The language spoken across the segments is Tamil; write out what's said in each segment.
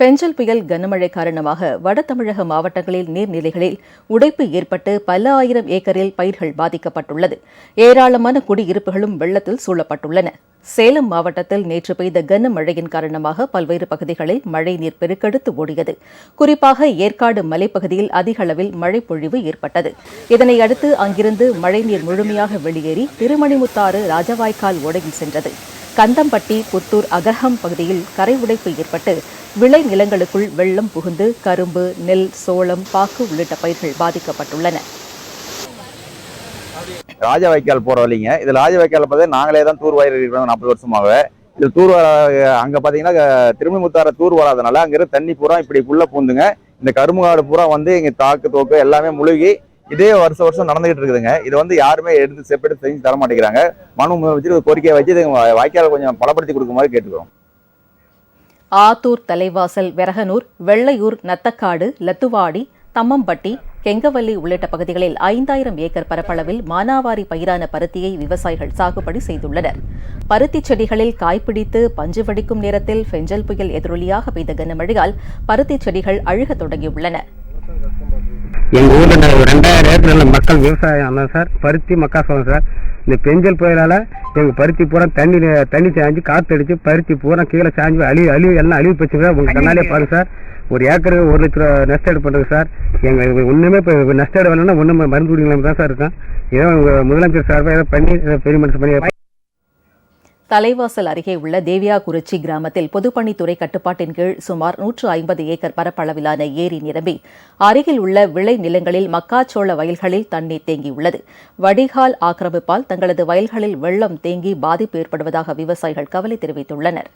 பெஞ்சல் புயல் கனமழை காரணமாக வட தமிழக மாவட்டங்களில் நீர்நிலைகளில் உடைப்பு ஏற்பட்டு பல ஆயிரம் ஏக்கரில் பயிர்கள் பாதிக்கப்பட்டுள்ளது. ஏராளமான குடியிருப்புகளும் வெள்ளத்தில் சூழப்பட்டுள்ளன. சேலம் மாவட்டத்தில் நேற்று பெய்த கனமழையின் காரணமாக பல்வேறு பகுதிகளில் மழைநீர் பெருக்கெடுத்து ஓடியது. குறிப்பாக ஏற்காடு மலைப்பகுதியில் அதிக அளவில் மழைப்பொழிவு ஏற்பட்டது. இதனையடுத்து அங்கிருந்து மழைநீர் முழுமையாக வெளியேறி திருமணிமுத்தாறு ராஜவாய்க்கால் ஓடையில் சென்றது. கந்தம்பட்டி, புத்தூர், அகர்ஹம் பகுதியில் கரை உடைப்பு ஏற்பட்டு விளை நிலங்களுக்குள் வெள்ளம் புகுந்து கரும்பு, நெல், சோளம், பாக்கு உள்ளிட்ட பயிர்கள் பாதிக்கப்பட்டுள்ளன. ராஜவாய்க்கால் போற வழிங்க. இது ராஜவாய்க்கால் பார்த்தா நாங்களே தான் தூர் வாயிறு இருக்கிறோம் 40 வருஷமாக. இது தூர் அங்க பாத்தீங்கன்னா திருமணிமுத்தாறு தூர் வராதனால அங்கிருந்து தண்ணி பூரா இப்படி உள்ள பூந்துங்க. இந்த கரும்புகாடு பூரா வந்து இங்க தாக்கு தோக்கு எல்லாமே முழுகி இதே வருஷம் நடந்துகிட்டு இருக்குதுங்க. இது வந்து யாருமே எடுத்து செப்பெடுத்து செஞ்சு தர மாட்டேங்கிறாங்க. மனு வச்சு கோரிக்கையை வச்சு வாய்க்கால கொஞ்சம் பலப்படுத்தி கொடுக்குமாறு கேட்டுக்கிறோம். ஆத்தூர், தலைவாசல், வெரகனூர், வெள்ளையூர், நத்தக்காடு, லத்துவாடி, தம்மம்பட்டி, கெங்கவல்லி உள்ளிட்ட பகுதிகளில் 5000 ஏக்கர் பரப்பளவில் மானாவாரி பயிரான பருத்தியை விவசாயிகள் சாகுபடி செய்துள்ளனர். பருத்தி செடிகளில் காய்பிடித்து பஞ்சு வடிக்கும் நேரத்தில் பெஞ்சல் புயல் எதிரொலியாக பெய்த கனமழையால் பருத்தி செடிகள் அழுகத் தொடங்கியுள்ளன. எங்க ஊர்ல 2000 ஏக்கர்ல மக்கள் விவசாயம் சார், பருத்தி மக்காசோளம் சார். இந்த பெஞ்சல் புயலால எங்க பருத்தி பூரா தண்ணி சாஞ்சு காத்து அடிச்சு பருத்தி பூரா கீழே சாஞ்சு அழிவு எல்லாம் அழிவு போச்சு சார். உங்க கண்ணாலே பாருங்க சார். ஒரு ஏக்கருக்கு 1 லட்ச ரூபா நஷ்டம் பண்றது சார். எங்க ஒண்ணுமே இப்போ நஷ்டம் வரலன்னா ஒண்ணுமே மருந்து குடிக்கலாம் தான் சார் இருக்கேன். ஏதோ உங்க முதலமைச்சர் சார்பாக ஏதோ பண்ணி பெரிய மனுஷன் பண்ணி. தலைவாசல் அருகே உள்ள தேவியாகுறிச்சி கிராமத்தில் பொதுப்பணித்துறை கட்டுப்பாட்டின் கீழ் சுமார் 150 ஏக்கர் பரப்பளவிலான ஏரி நிரம்பி அருகில் உள்ள விளை நிலங்களில் மக்காச்சோள வயல்களில் தண்ணீர் தேங்கியுள்ளது. வடிகால் ஆக்கிரமிப்பால் தங்களது வயல்களில் வெள்ளம் தேங்கி பாதிப்பு ஏற்படுவதாக விவசாயிகள் கவலை தெரிவித்துள்ளனர்.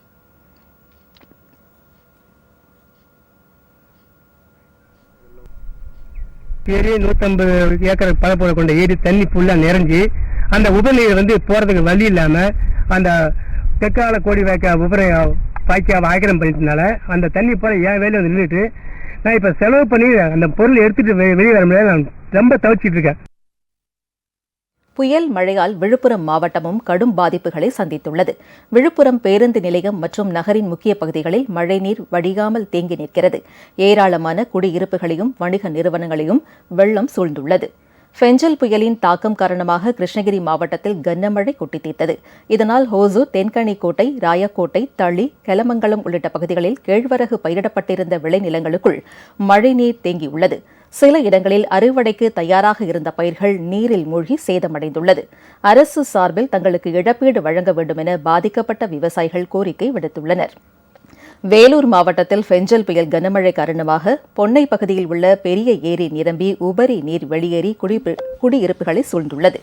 ஏரி 150 ஏக்கர் பரப்பளவு கொண்ட ஏரி தண்ணி ஃபுல்லா நிறைஞ்சி அந்த உபநீர் வந்து போறதுக்கு வழி இல்லாம அந்த தெற்கால கோடி வாய்க்காவை ஆக்கிரம் பண்ணிட்டனால அந்த தண்ணி போல என் வேலையை வந்து நின்றுட்டு நான் இப்ப செலவு பண்ணி அந்த பொருள் எடுத்துட்டு வெளியே வர முடியாது. நான் ரொம்ப தவிச்சிட்டு இருக்கேன். புயல் மழையால் விழுப்புரம் மாவட்டமும் கடும் பாதிப்புகளை சந்தித்துள்ளது. விழுப்புரம் பேருந்து நிலையம் மற்றும் நகரின் முக்கிய பகுதிகளில் மழைநீர் வடியாமல் தேங்கி நிற்கிறது. ஏராளமான குடியிருப்புகளையும் வணிக நிறுவனங்களையும் வெள்ளம் சூழ்ந்துள்ளது. பெஞ்சல் புயலின் தாக்கம் காரணமாக கிருஷ்ணகிரி மாவட்டத்தில் கனமழை கொட்டி தீர்த்தது. இதனால் ஹோசூர், தென்கனிக்கோட்டை, ராயக்கோட்டை, தளி, கெலமங்கலம் உள்ளிட்ட பகுதிகளில் கேழ்வரகு பயிரிடப்பட்டிருந்த விளைநிலங்களுக்குள் மழைநீர் தேங்கியுள்ளது. சில இடங்களில் அறுவடைக்கு தயாராக இருந்த பயிர்கள் நீரில் மூழ்கி சேதமடைந்துள்ளது. அரசு சார்பில் தங்களுக்கு இழப்பீடு வழங்க வேண்டும் என பாதிக்கப்பட்ட விவசாயிகள் கோரிக்கை விடுத்துள்ளனர். வேலூர் மாவட்டத்தில் பெஞ்சல் புயல் கனமழை காரணமாக பொன்னை பகுதியில் உள்ள பெரிய ஏரி நிரம்பி உபரி நீர் வெளியேறி குடியிருப்புகளை சூழ்ந்துள்ளது.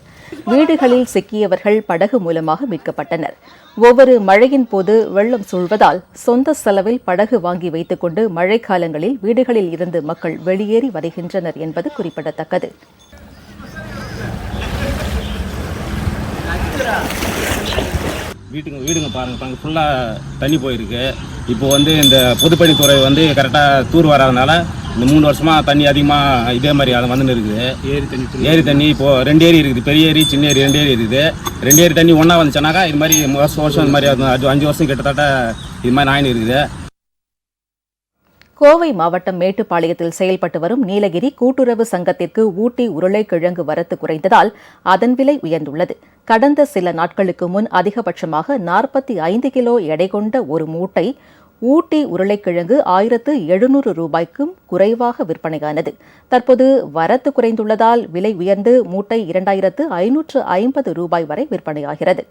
வீடுகளில் சிக்கியவர்கள் படகு மூலமாக மீட்கப்பட்டனர். ஒவ்வொரு மழையின் போது வெள்ளம் சூழ்வதால் சொந்த செலவில் படகு வாங்கி வைத்துக் கொண்டு மழைக்காலங்களில் வீடுகளில் இருந்து மக்கள் வெளியேறி வருகின்றனர் என்பது குறிப்பிடத்தக்கது. வீடுங்க பாருங்க ஃபுல்லாக தண்ணி போயிருக்கு. இப்போ வந்து இந்த பொதுப்பணித்துறை வந்து கரெக்டாக தூர் வராதனால இந்த 3 வருஷமாக தண்ணி அதிகமாக இதே மாதிரி அதை வந்துன்னு இருக்குது. ஏரி தண்ணி இப்போது 2 ஏரி இருக்குது. பெரிய ஏரி, சின்ன ஏரி 2 ஏரி இருக்குது. 2 ஏரி தண்ணி ஒன்றா வந்துச்சுனாக்கா இது மாதிரி வருஷம் இது மாதிரி 5 வருஷம் கிட்டத்தட்ட இது மாதிரி ஆயின்னு இருக்குது. கோவை மாவட்டம் மேட்டுப்பாளையத்தில் செயல்பட்டு வரும் நீலகிரி கூட்டுறவு சங்கத்திற்கு ஊட்டி உருளைக்கிழங்கு வரத்து குறைந்ததால் அதன் விலை உயர்ந்துள்ளது. கடந்த சில நாட்களுக்கு முன் அதிகபட்சமாக 45 கிலோ எடை கொண்ட ஒரு மூட்டை ஊட்டி உருளைக்கிழங்கு 1700 ரூபாய்க்கும் குறைவாக விற்பனையானது. தற்போது வரத்து குறைந்துள்ளதால் விலை உயர்ந்து மூட்டை 2550 ரூபாய் வரை விற்பனையாகிறது.